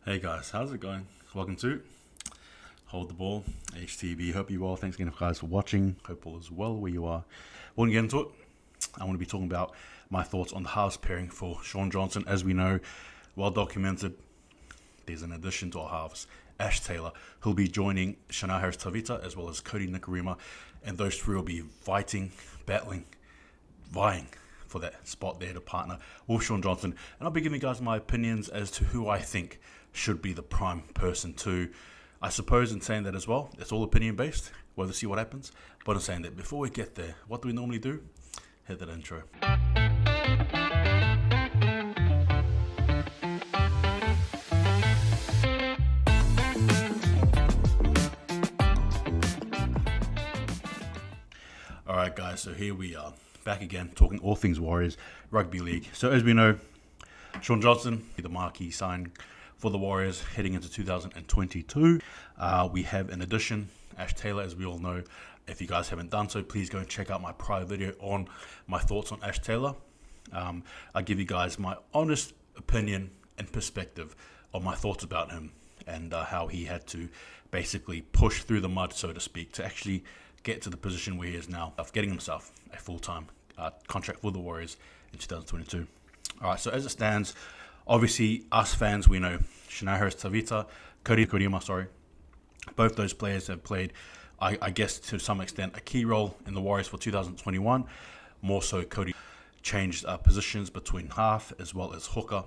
Hey guys, how's it going? Welcome to Hold the Ball, HTV. Hope you're well. Thanks again, guys, for watching. Hope all is well where you are. We're going to get into it. I want to be talking about my thoughts on the halves pairing for Shaun Johnson. As we know, well documented, there's an addition to our halves, Ash Taylor, who'll be joining Shana Harris-Tavita as well as Kodi Nikorima, and those three will be fighting, battling, vying for that spot there to partner with Shaun Johnson. And I'll be giving you guys my opinions as to who I think should be the prime person to, I suppose, in saying that as well, it's all opinion based. We'll see what happens. But in saying that, before we get there, what do we normally do? Hit that intro. Alright guys, so here we are, back again, talking all things Warriors, Rugby League. So as we know, Shaun Johnson, the marquee sign for the Warriors heading into 2022. We have in addition, Ash Taylor, as we all know. If you guys haven't done so, please go and check out my prior video on my thoughts on Ash Taylor. I give you guys my honest opinion and perspective on my thoughts about him and how he had to basically push through the mud, so to speak, to actually get to the position where he is now, of getting himself a full-time contract for the Warriors in 2022. All right, so as it stands, obviously us fans, we know Shana Harris-Tavita, Cody Nikorima, both those players have played, I guess to some extent, a key role in the Warriors for 2021. More so, Cody changed positions between half as well as hooker.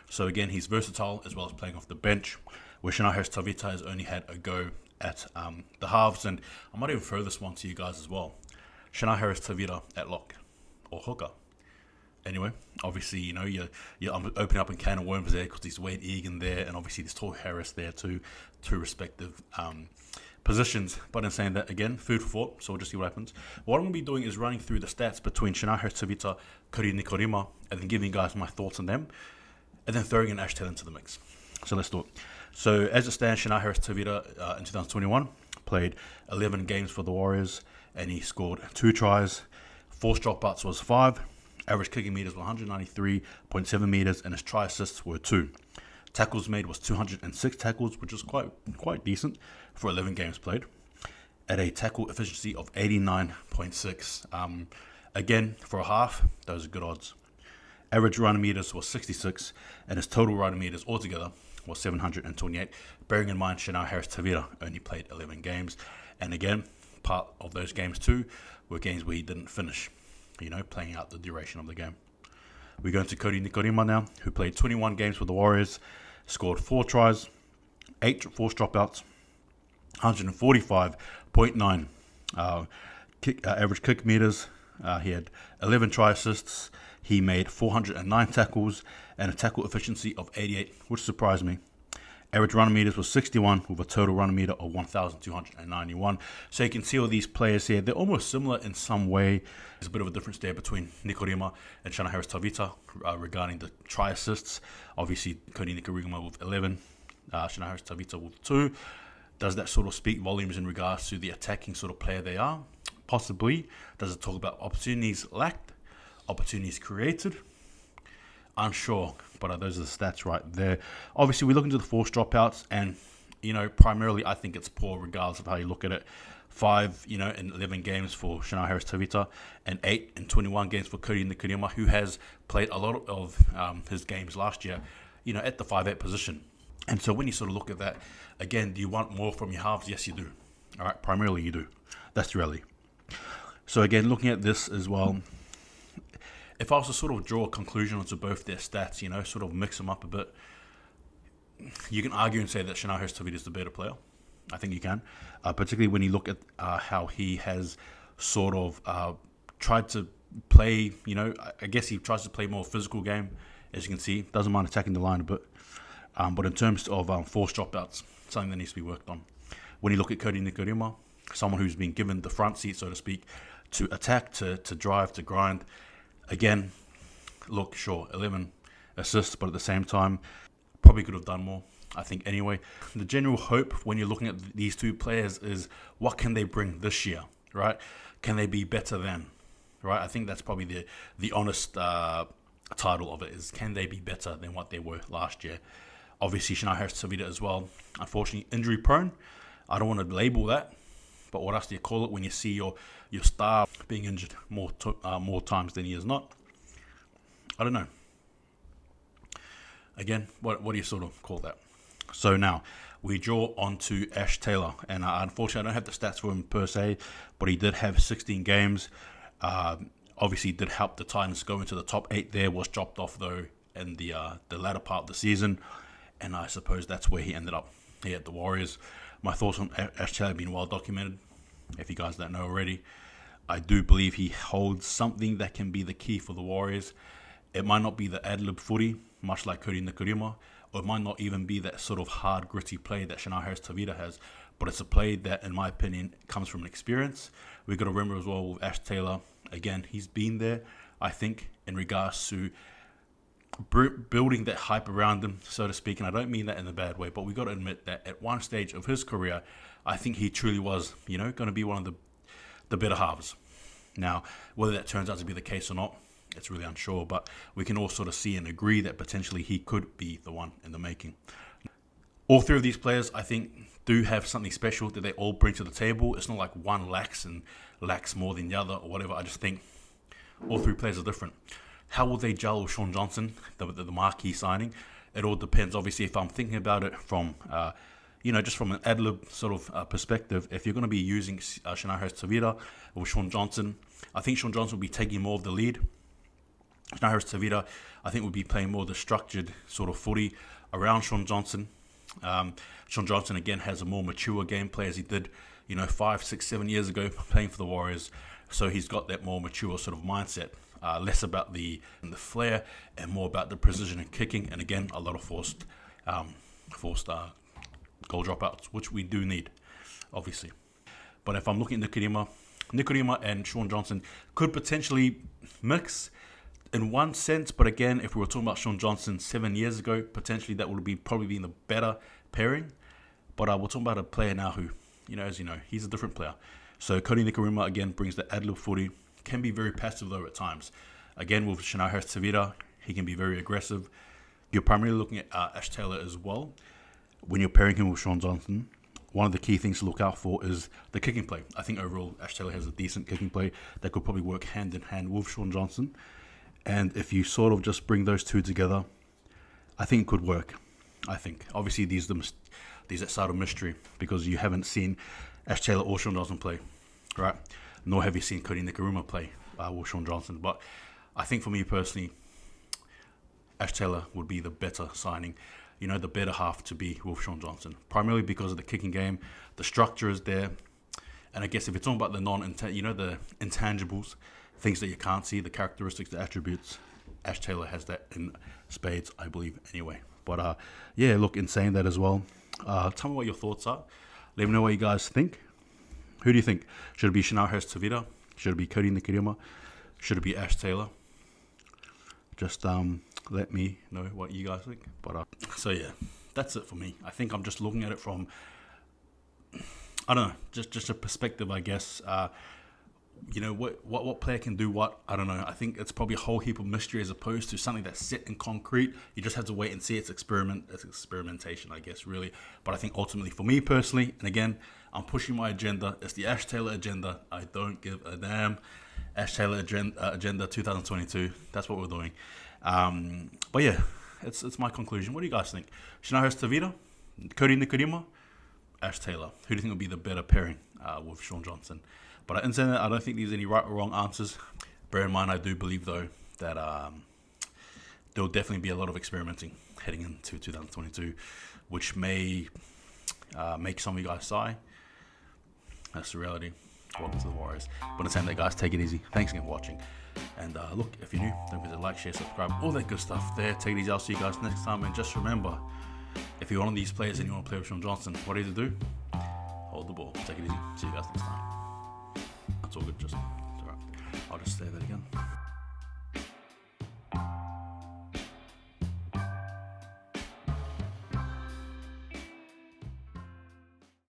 So again, he's versatile as well as playing off the bench, where Shana Harris-Tavita has only had a go at the halves. And I might even throw this one to you guys as well. Shana Harris-Tavita at lock or hooker. Anyway, obviously, you know, you're opening up a can of worms there because there's Wade Egan there, and obviously there's Tor Harris there too, two respective positions. But in saying that, again, food for thought, so we'll just see what happens. What I'm going to be doing is running through the stats between Shana Harris-Tavita, Cody Nikorima, and then giving you guys my thoughts on them, and then throwing in Ash Taylor into the mix. So let's do it. So as it stands, Shana Harris-Tavita in 2021 played 11 games for the Warriors, and he scored 2 tries. Forced dropouts was 5. Average kicking meters were 193.7 meters, and his try assists were 2. Tackles made was 206 tackles, which is quite decent for 11 games played, at a tackle efficiency of 89.6. Again, for a half, those are good odds. Average running meters was 66, and his total running meters altogether was 728. Bearing in mind, Shana Harris-Tavita only played 11 games, and again, part of those games too were games where he didn't finish, playing out the duration of the game. We go into Cody Nikolima now, who played 21 games for the Warriors, scored 4 tries, 8 forced dropouts, 145.9 average kick meters. He had 11 try assists. He made 409 tackles and a tackle efficiency of 88, which surprised me. Average running meters was 61 with a total running meter of 1,291. So you can see all these players here. They're almost similar in some way. There's a bit of a difference there between Nikorima and Shana Harris-Tavita regarding the try assists. Obviously, Cody Nikorima with 11, Shana Harris-Tavita with 2. Does that sort of speak volumes in regards to the attacking sort of player they are? Possibly. Does it talk about opportunities lacked? Opportunities created? Unsure, but those are the stats right there. Obviously, we look into the forced dropouts, and primarily I think it's poor regardless of how you look at it. 5, in 11 games for Shana Harris-Tavita, and 8 in 21 games for Cody Nikolima, who has played a lot of his games last year, at the 5'8" position. And so when you sort of look at that, again, do you want more from your halves? Yes, you do. All right, primarily you do. That's the reality. So again, looking at this as well, if I was to sort of draw a conclusion onto both their stats, sort of mix them up a bit, you can argue and say that Shana Harris-Tavita is the better player. I think you can, particularly when you look at how he has sort of tried to play, I guess he tries to play more physical game, as you can see. Doesn't mind attacking the line a bit. But in terms of forced dropouts, something that needs to be worked on. When you look at Cody Nikorima, someone who's been given the front seat, so to speak, to attack, to drive, to grind. Again, look, sure, 11 assists, but at the same time, probably could have done more, I think, anyway. The general hope when you're looking at these two players is what can they bring this year, right? Can they be better than, right? I think that's probably the honest title of it is, can they be better than what they were last year? Obviously, Harris-Tavita as well. Unfortunately, injury prone. I don't want to label that, but what else do you call it when you see your star being injured more times than he is not? I don't know. Again, what do you sort of call that? So now we draw on to Ash Taylor, and unfortunately, I don't have the stats for him per se, but he did have 16 games. Obviously, did help the Titans go into the top 8 there. Was dropped off though in the latter part of the season, and I suppose that's where he ended up. He had the Warriors. My thoughts on Ash Taylor have been well documented. If you guys don't know already, I do believe he holds something that can be the key for the Warriors. It might not be the ad-lib footy, much like Cody Nikorima, or it might not even be that sort of hard, gritty play that Harris-Tavita has, but it's a play that, in my opinion, comes from an experience. We've got to remember as well with Ash Taylor, again, he's been there, I think, in regards to building that hype around him, so to speak, and I don't mean that in a bad way, but we've got to admit that at one stage of his career, I think he truly was, going to be one of the better halves. Now, whether that turns out to be the case or not, it's really unsure, but we can all sort of see and agree that potentially he could be the one in the making. All three of these players, I think, do have something special that they all bring to the table. It's not like one lacks more than the other or whatever. I just think all three players are different. How will they gel with Shaun Johnson, the marquee signing? It all depends. Obviously, if I'm thinking about it from, just from an ad-lib sort of perspective, if you're going to be using Harris-Tavita or Shaun Johnson, I think Shaun Johnson will be taking more of the lead. Harris-Tavita, I think, would be playing more of the structured sort of footy around Shaun Johnson. Shaun Johnson, again, has a more mature gameplay as he did, 5, 6, 7 years ago playing for the Warriors. So he's got that more mature sort of mindset, less about the flair and more about the precision and kicking. And again, a lot of forced goal dropouts, which we do need, obviously. But if I'm looking at Nikorima and Shaun Johnson could potentially mix in one sense, but again, if we were talking about Shaun Johnson 7 years ago, potentially that would be probably been the better pairing. But we're talking about a player now who, as you know, he's a different player. So Cody Nikorima, again, brings the ad-lib footy, can be very passive though at times. Again, with Harris-Tavita, he can be very aggressive. You're primarily looking at Ash Taylor as well. When you're pairing him with Shaun Johnson, one of the key things to look out for is the kicking play. I think overall, Ash Taylor has a decent kicking play that could probably work hand in hand with Shaun Johnson. And if you sort of just bring those two together, I think it could work. I think. Obviously, these that side of mystery because you haven't seen Ash Taylor or Shaun Johnson play, right? Nor have you seen Cody Nikorima play with Shaun Johnson. But I think for me personally, Ash Taylor would be the better signing, the better half to be with Shaun Johnson. Primarily because of the kicking game, the structure is there. And I guess if you're talking about the intangibles, things that you can't see, the characteristics, the attributes, Ash Taylor has that in spades, I believe, anyway. But look, in saying that as well, tell me what your thoughts are. Let me know what you guys think. Who do you think? Should it be Harris-Tavita? Should it be Cody Nikorima? Should it be Ash Taylor? Just let me know what you guys think. But that's it for me. I think I'm just looking at it from, I don't know, just a perspective, I guess. What player can do what, I don't know. I think it's probably a whole heap of mystery as opposed to something that's set in concrete. You just have to wait and see. It's experimentation, I guess, really. But I think ultimately for me personally, and again, I'm pushing my agenda. It's the Ash Taylor agenda. I don't give a damn. Ash Taylor agenda 2022. That's what we're doing. But yeah, it's my conclusion. What do you guys think? Harris-Tavita, Cody Nikorima, Ash Taylor. Who do you think would be the better pairing with Shaun Johnson? But in saying that, I don't think there's any right or wrong answers. Bear in mind, I do believe, though, that there will definitely be a lot of experimenting heading into 2022, which may make some of you guys sigh. That's the reality. Welcome to the Warriors. But in saying that, guys, take it easy. Thanks again for watching. And look, if you're new, don't forget to like, share, subscribe, all that good stuff there. Take it easy. I'll see you guys next time. And just remember, if you're one of these players and you want to play with Shaun Johnson, what do you do? Hold the ball. Take it easy. See you guys next time. It's all good. It's all right. I'll just stay there.